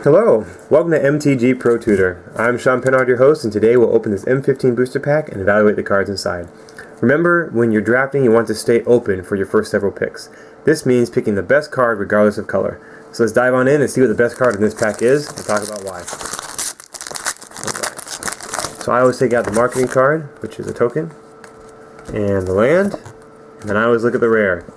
Hello, welcome to MTG Pro Tutor. I'm Sean Pennard, your host, and today we'll open this M15 booster pack and evaluate the cards inside. Remember, when you're drafting, you want to stay open for your first several picks. This means picking the best card regardless of color. So let's dive on in and see what the best card in this pack is, and talk about why. Alright. So I always take out the marketing card, which is a token, and the land, and then I always look at the rare.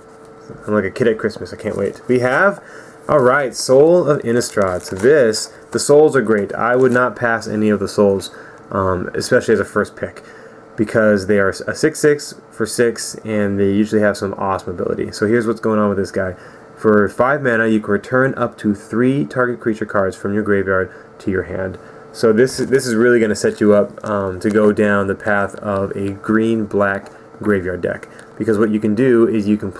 I'm like a kid at Christmas, I can't wait. We have, alright, Soul of Innistrad. So the souls are great. I would not pass any of the souls, especially as a first pick, because they are a 6/6 for 6, and they usually have some awesome ability. So here's what's going on with this guy. For 5 mana, you can return up to 3 target creature cards from your graveyard to your hand. So this is really going to set you up to go down the path of a green-black graveyard deck. Because what you can do is you can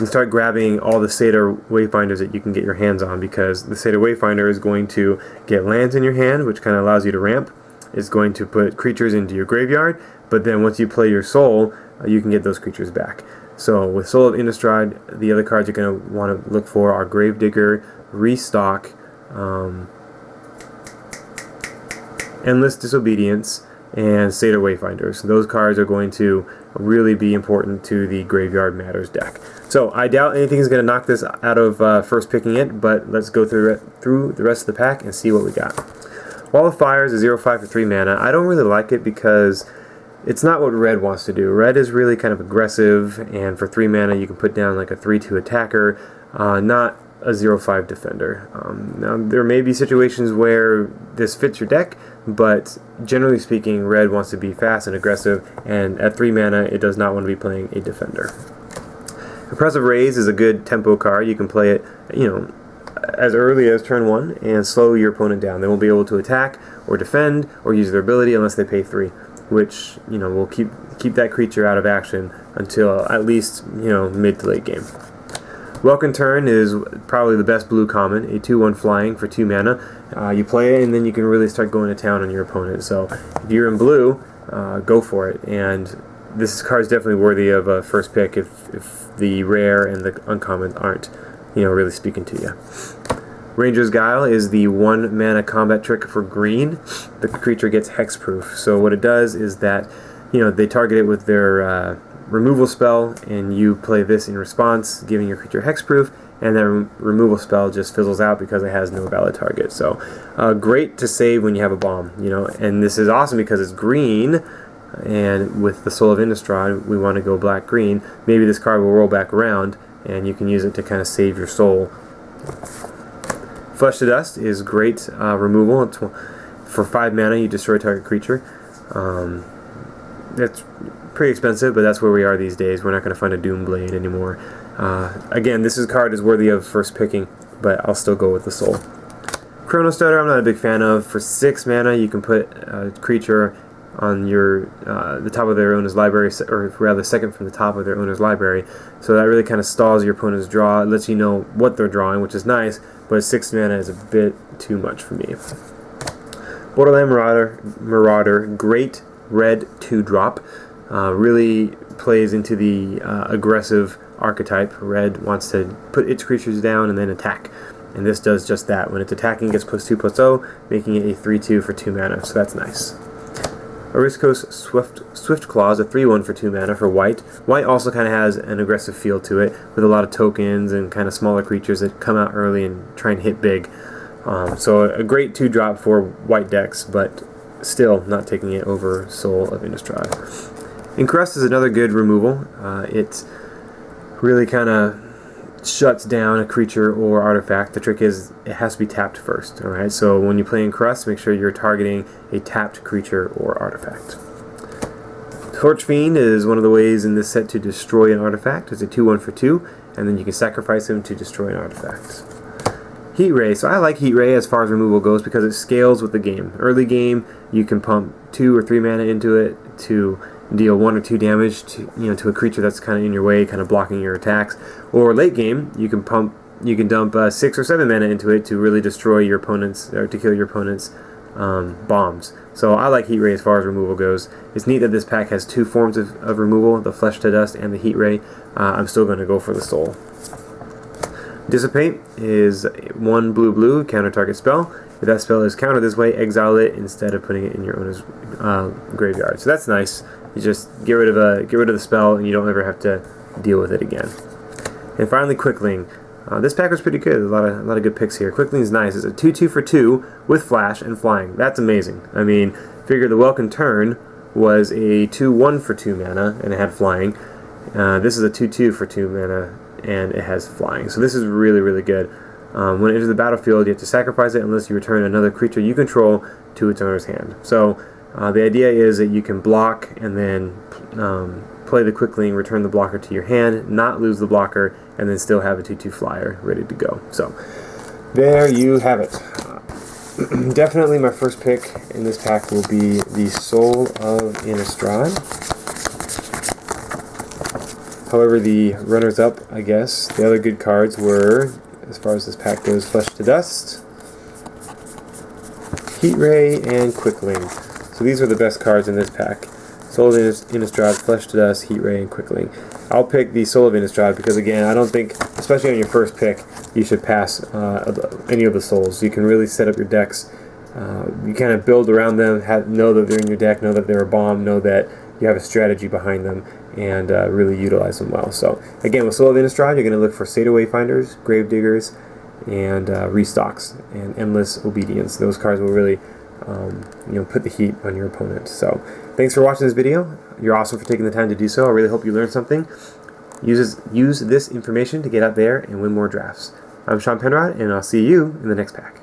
start grabbing all the Satyr Wayfinders that you can get your hands on, because the Satyr Wayfinder is going to get lands in your hand, which kind of allows you to ramp. It's going to put creatures into your graveyard, but then once you play your Soul, you can get those creatures back. So with Soul of Innistrad, the other cards you're going to want to look for are Gravedigger, Restock, Endless Disobedience, and Satyr Wayfinders. Those cards are going to really be important to the Graveyard Matters deck. So I doubt anything is going to knock this out of first picking it, but let's go through the rest of the pack and see what we got. Wall of Fire is a 0/5 for 3 mana. I don't really like it because it's not what red wants to do. Red is really kind of aggressive, and for 3 mana you can put down like a 3/2 attacker, not a 0/5 defender. Now there may be situations where this fits your deck, but generally speaking, red wants to be fast and aggressive, and at 3 mana it does not want to be playing a defender. Impressive Raise is a good tempo card. You can play it, as early as turn 1 and slow your opponent down. They won't be able to attack or defend or use their ability unless they pay 3, which will keep that creature out of action until at least mid to late game. Welcome Turn is probably the best blue common, a 2/1 flying for 2 mana. You play it and then you can really start going to town on your opponent. So if you're in blue, go for it. And this card is definitely worthy of a first pick if the rare and the uncommon aren't really speaking to you. Ranger's Guile is the 1 mana combat trick for green. The creature gets hexproof. So what it does is that they target it with their removal spell, and you play this in response, giving your creature hexproof, and that removal spell just fizzles out because it has no valid target. So great to save when you have a bomb, and this is awesome because it's green, and with the Soul of Innistrad we want to go black-green. Maybe this card will roll back around and you can use it to kind of save your soul. Flesh to Dust is great removal. For 5 mana you destroy target creature. That's pretty expensive, but that's where we are these days. We're not going to find a Doomblade anymore. Again, this card is worthy of first picking, but I'll still go with the Soul. Chrono Stutter I'm not a big fan of. For 6 mana you can put a creature on your the top of their owner's library, or rather second from the top of their owner's library. So that really kind of stalls your opponent's draw. It lets you know what they're drawing, which is nice, but 6 mana is a bit too much for me. Borderland Marauder, great red 2-drop. Really plays into the aggressive archetype. Red wants to put its creatures down and then attack. And this does just that. When it's attacking, it gets +2/+0, making it a 3/2 for 2 mana, so that's nice. Oriskos Swift Claws, a 3/1 for 2 mana for white. White also kind of has an aggressive feel to it, with a lot of tokens and kind of smaller creatures that come out early and try and hit big. So a great 2-drop for white decks, but still not taking it over Soul of Innistrad. Encrust is another good removal. It really kind of shuts down a creature or artifact. The trick is it has to be tapped first. Alright, so when you play Encrust, make sure you're targeting a tapped creature or artifact. Torch Fiend is one of the ways in this set to destroy an artifact. It's a 2/1 for 2, and then you can sacrifice him to destroy an artifact. Heat Ray. So I like Heat Ray as far as removal goes because it scales with the game. Early game, you can pump 2 or 3 mana into it to deal 1 or 2 damage to a creature that's kind of in your way, kind of blocking your attacks. Or late game, you can dump 6 or 7 mana into it to really destroy your opponent's, or to kill your opponent's bombs. So I like Heat Ray as far as removal goes. It's neat that this pack has 2 forms of removal, the Flesh to Dust and the Heat Ray. I'm still going to go for the Soul. Dissipate is 1 blue, counter target spell. If that spell is countered this way, exile it instead of putting it in your owner's graveyard. So that's nice. You just get rid of the spell, and you don't ever have to deal with it again. And finally, Quickling. This pack was pretty good. A lot of good picks here. Quickling's nice. It's a 2/2 for 2 with flash and flying. That's amazing. I mean, figure the Welcome Turn was a 2/1 for 2 mana and it had flying. This is a 2/2 for 2 mana and it has flying. So this is really, really good. When it enters the battlefield, you have to sacrifice it unless you return another creature you control to its owner's hand. So the idea is that you can block and then play the Quickling, return the blocker to your hand, not lose the blocker, and then still have a 2/2 flyer ready to go. So there you have it. Definitely my first pick in this pack will be the Soul of Innistrad. However, the runners-up, I guess, the other good cards were, as far as this pack goes, Flesh to Dust, Heat Ray, and Quickling. So these are the best cards in this pack. Soul of Innistrad, Flesh to Dust, Heat Ray, and Quickling. I'll pick the Soul of Innistrad because, again, I don't think, especially on your first pick, you should pass any of the souls. You can really set up your decks. You kind of build around them, know that they're in your deck, know that they're a bomb, know that you have a strategy behind them, and really utilize them well. So, again, with Soul of Innistrad, you're going to look for State Wayfinders, Gravediggers, and Restocks, and Endless Obedience. Those cards will really put the heat on your opponent. So thanks for watching this video. You're awesome for taking the time to do so. I really hope you learned something. Use this information to get out there and win more drafts. I'm Sean Penrod, and I'll see you in the next pack.